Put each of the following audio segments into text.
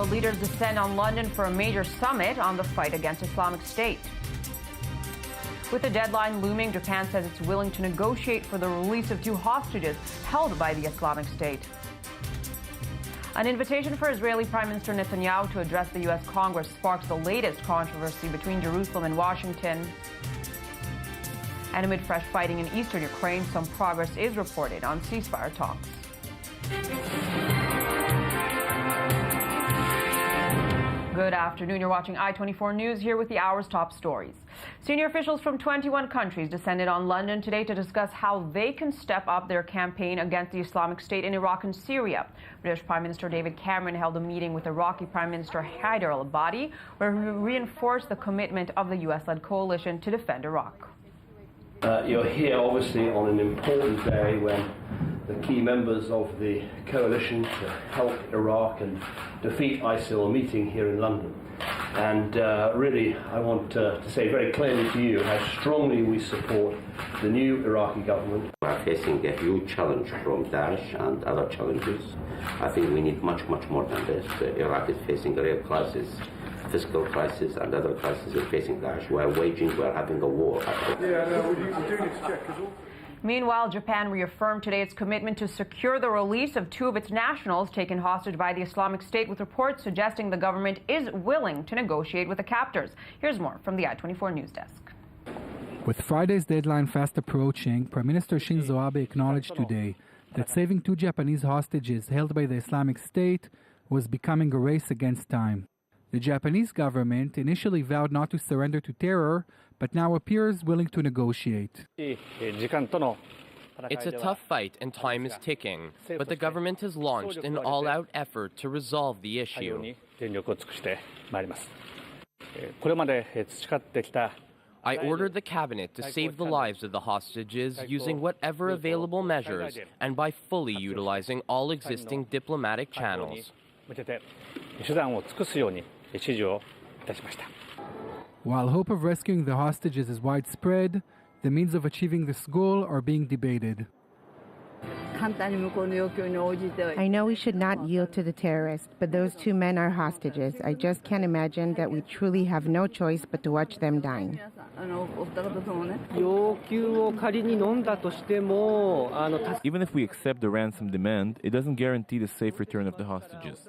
World leaders descend on London for a major summit on the fight against Islamic State. With the deadline looming, Japan says it's willing to negotiate for the release of 2 hostages held by the Islamic State. An invitation for Israeli Prime Minister Netanyahu to address the U.S. Congress sparks the latest controversy between Jerusalem and Washington. And amid fresh fighting in eastern Ukraine, some progress is reported on ceasefire talks. Good afternoon. You're watching I-24 News, here with the hour's top stories. Senior officials from 21 countries descended on London today to discuss how they can step up their campaign against the Islamic State in Iraq and Syria. British Prime Minister David Cameron held a meeting with Iraqi Prime Minister Haider al-Abadi, where he reinforced the commitment of the U.S.-led coalition to defend Iraq. You're here, obviously, on an important day when the key members of the coalition to help Iraq and defeat ISIL are meeting here in London. And really, I want to say very clearly to you how strongly we support the new Iraqi government. We are facing a huge challenge from Daesh and other challenges. I think we need much more than this. Iraq is facing a real crisis, fiscal crisis, and other crises are facing Daesh. We are having a war. We do need to check as well. Meanwhile, Japan reaffirmed today its commitment to secure the release of 2 of its nationals taken hostage by the Islamic State, with reports suggesting the government is willing to negotiate with the captors. Here's more from the I-24 News Desk. With Friday's deadline fast approaching, Prime Minister Shinzo Abe acknowledged today that saving 2 Japanese hostages held by the Islamic State was becoming a race against time. The Japanese government initially vowed not to surrender to terror, but now appears willing to negotiate. It's a tough fight and time is ticking, but the government has launched an all-out effort to resolve the issue. I ordered the cabinet to save the lives of the hostages using whatever available measures and by fully utilizing all existing diplomatic channels. While hope of rescuing the hostages is widespread, the means of achieving this goal are being debated. I know we should not yield to the terrorists, but those 2 men are hostages. I just can't imagine that we truly have no choice but to watch them dying. Even if we accept the ransom demand, it doesn't guarantee the safe return of the hostages.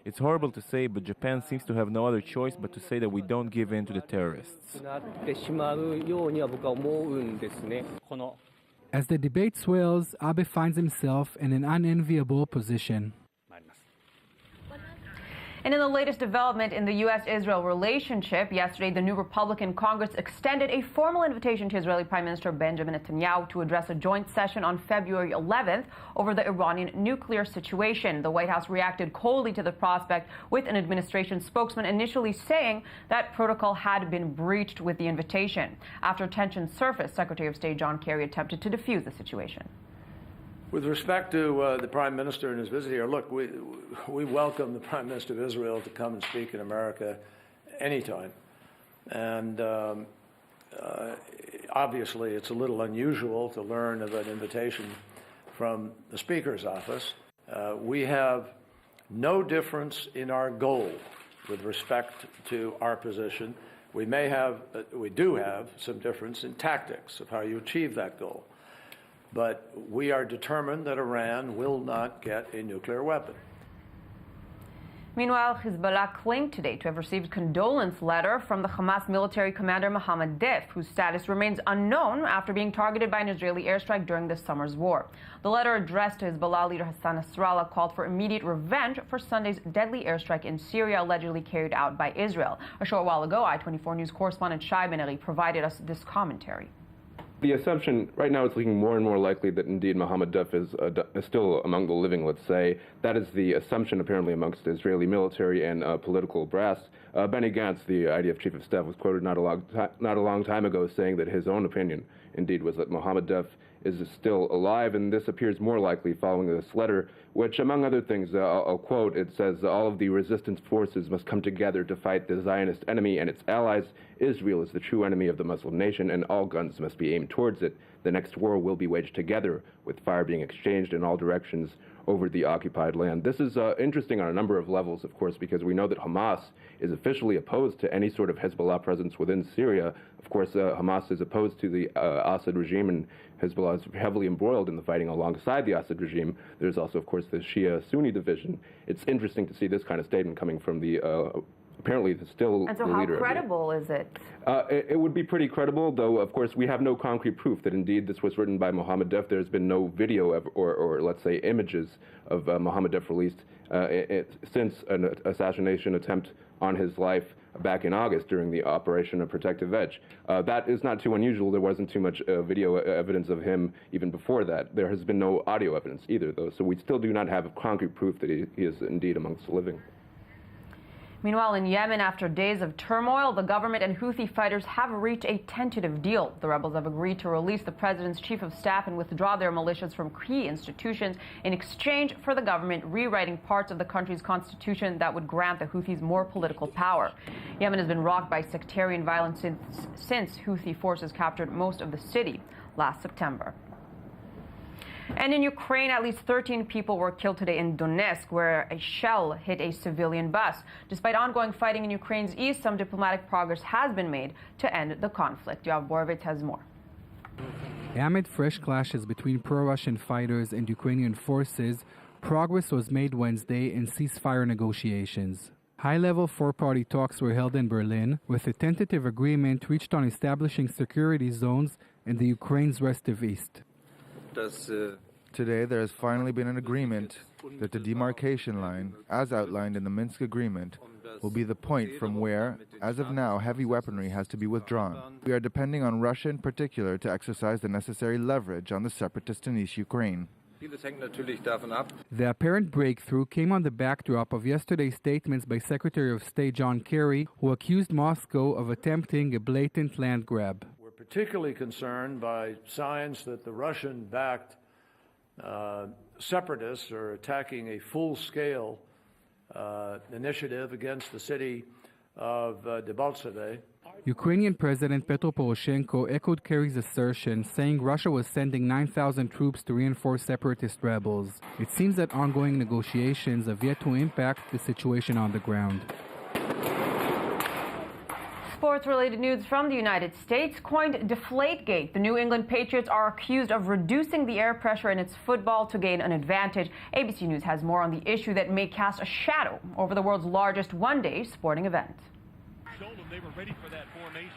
It's horrible to say, but Japan seems to have no other choice but to say that we don't give in to the terrorists. As the debate swells, Abe finds himself in an unenviable position. And in the latest development in the U.S.-Israel relationship, yesterday the new Republican Congress extended a formal invitation to Israeli Prime Minister Benjamin Netanyahu to address a joint session on February 11th over the Iranian nuclear situation. The White House reacted coldly to the prospect, with an administration spokesman initially saying that protocol had been breached with the invitation. After tensions surfaced, Secretary of State John Kerry attempted to defuse the situation. With respect to the Prime Minister and his visit here, look, we welcome the Prime Minister of Israel to come and speak in America anytime. And obviously, it's a little unusual to learn of an invitation from the Speaker's office. We have no difference in our goal with respect to our position. We do have some difference in tactics of how you achieve that goal. But we are determined that Iran will not get a nuclear weapon. Meanwhile, Hezbollah claimed today to have received a condolence letter from the Hamas military commander Mohammed Deif, whose status remains unknown after being targeted by an Israeli airstrike during this summer's war. The letter addressed to Hezbollah leader Hassan Nasrallah called for immediate revenge for Sunday's deadly airstrike in Syria, allegedly carried out by Israel. A short while ago, I-24 News correspondent Shai Ben-Ari provided us this commentary. The assumption right now, it's looking more and more likely that indeed Mohammed Deif is still among the living, let's say. That is the assumption apparently amongst the Israeli military and political brass. Benny Gantz, the IDF chief of staff, was quoted not a long time ago saying that his own opinion indeed was that Mohammed Deif is still alive, and this appears more likely following this letter, which, among other things, I'll quote, it says, all of the resistance forces must come together to fight the Zionist enemy and its allies. Israel is the true enemy of the Muslim nation, and all guns must be aimed towards it. The next war will be waged together, with fire being exchanged in all directions over the occupied land. This is interesting on a number of levels, of course, because we know that Hamas is officially opposed to any sort of Hezbollah presence within Syria. Of course, Hamas is opposed to the Assad regime, and Hezbollah is heavily embroiled in the fighting alongside the Assad regime. There's also, of course, the Shia-Sunni division. It's interesting to see this kind of statement coming from the apparently still and so the leader. How credible is it? It would be pretty credible, though, of course, we have no concrete proof that indeed this was written by Mohammed Deif. There's been no video or let's say, images of Mohammed Deif released since an assassination attempt on his life back in August during the Operation Protective Edge. That is not too unusual. There wasn't too much video evidence of him even before that. There has been no audio evidence either, though, so we still do not have concrete proof that he is indeed amongst the living. Meanwhile, in Yemen, after days of turmoil, the government and Houthi fighters have reached a tentative deal. The rebels have agreed to release the president's chief of staff and withdraw their militias from key institutions in exchange for the government rewriting parts of the country's constitution that would grant the Houthis more political power. Yemen has been rocked by sectarian violence since Houthi forces captured most of the city last September. And in Ukraine, at least 13 people were killed today in Donetsk, where a shell hit a civilian bus. Despite ongoing fighting in Ukraine's east, some diplomatic progress has been made to end the conflict. Yoav Borovitz has more. Amid fresh clashes between pro-Russian fighters and Ukrainian forces, progress was made Wednesday in ceasefire negotiations. High-level four-party talks were held in Berlin, with a tentative agreement reached on establishing security zones in the Ukraine's restive east. Today, there has finally been an agreement that the demarcation line, as outlined in the Minsk Agreement, will be the point from where, as of now, heavy weaponry has to be withdrawn. We are depending on Russia in particular to exercise the necessary leverage on the separatists in East Ukraine. The apparent breakthrough came on the backdrop of yesterday's statements by Secretary of State John Kerry, who accused Moscow of attempting a blatant land grab. We're particularly concerned by signs that the Russian-backed separatists are attacking a full-scale initiative against the city of Debaltseve. Ukrainian President Petro Poroshenko echoed Kerry's assertion, saying Russia was sending 9,000 troops to reinforce separatist rebels. It seems that ongoing negotiations have yet to impact the situation on the ground. Sports-related news from the United States. Coined Deflategate, the New England Patriots are accused of reducing the air pressure in its football to gain an advantage. ABC News has more on the issue that may cast a shadow over the world's largest one-day sporting event.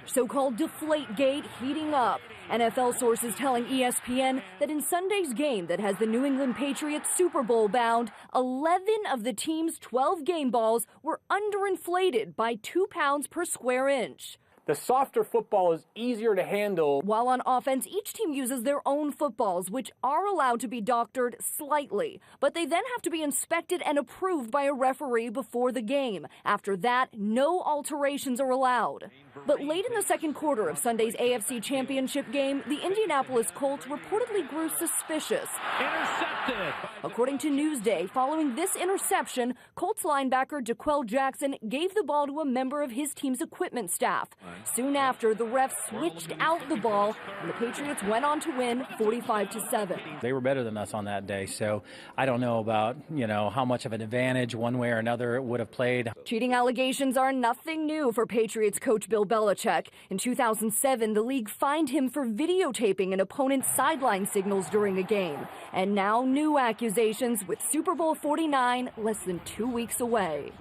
So-called Deflategate heating up. NFL sources telling ESPN that in Sunday's game that has the New England Patriots Super Bowl bound, 11 of the team's 12 game balls were underinflated by 2 pounds per square inch. The softer football is easier to handle. While on offense, each team uses their own footballs, which are allowed to be doctored slightly. But they then have to be inspected and approved by a referee before the game. After that, no alterations are allowed. But late in the second quarter of Sunday's AFC Championship game, the Indianapolis Colts reportedly grew suspicious. Intercepted! According to Newsday, following this interception, Colts linebacker DeQuell Jackson gave the ball to a member of his team's equipment staff. Soon after, the refs switched out the ball, and the Patriots went on to win 45-7. They were better than us on that day, so I don't know about, how much of an advantage one way or another it would have played. Cheating allegations are nothing new for Patriots coach Bill Belichick. In 2007, the league fined him for videotaping an opponent's sideline signals during a game. And now new accusations with Super Bowl 49 less than 2 weeks away.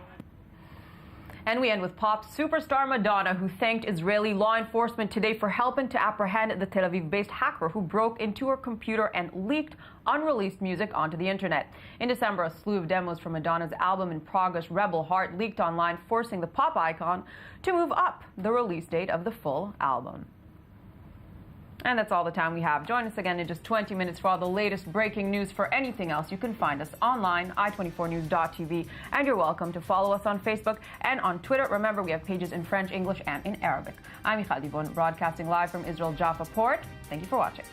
And we end with pop superstar Madonna, who thanked Israeli law enforcement today for helping to apprehend the Tel Aviv-based hacker who broke into her computer and leaked unreleased music onto the internet. In December, a slew of demos from Madonna's album in progress, Rebel Heart, leaked online, forcing the pop icon to move up the release date of the full album. And that's all the time we have. Join us again in just 20 minutes for all the latest breaking news. For anything else, you can find us online, i24news.tv, and you're welcome to follow us on Facebook and on Twitter. Remember, we have pages in French, English, and in Arabic. I'm Michal, broadcasting live from Israel Jaffa Port. Thank you for watching.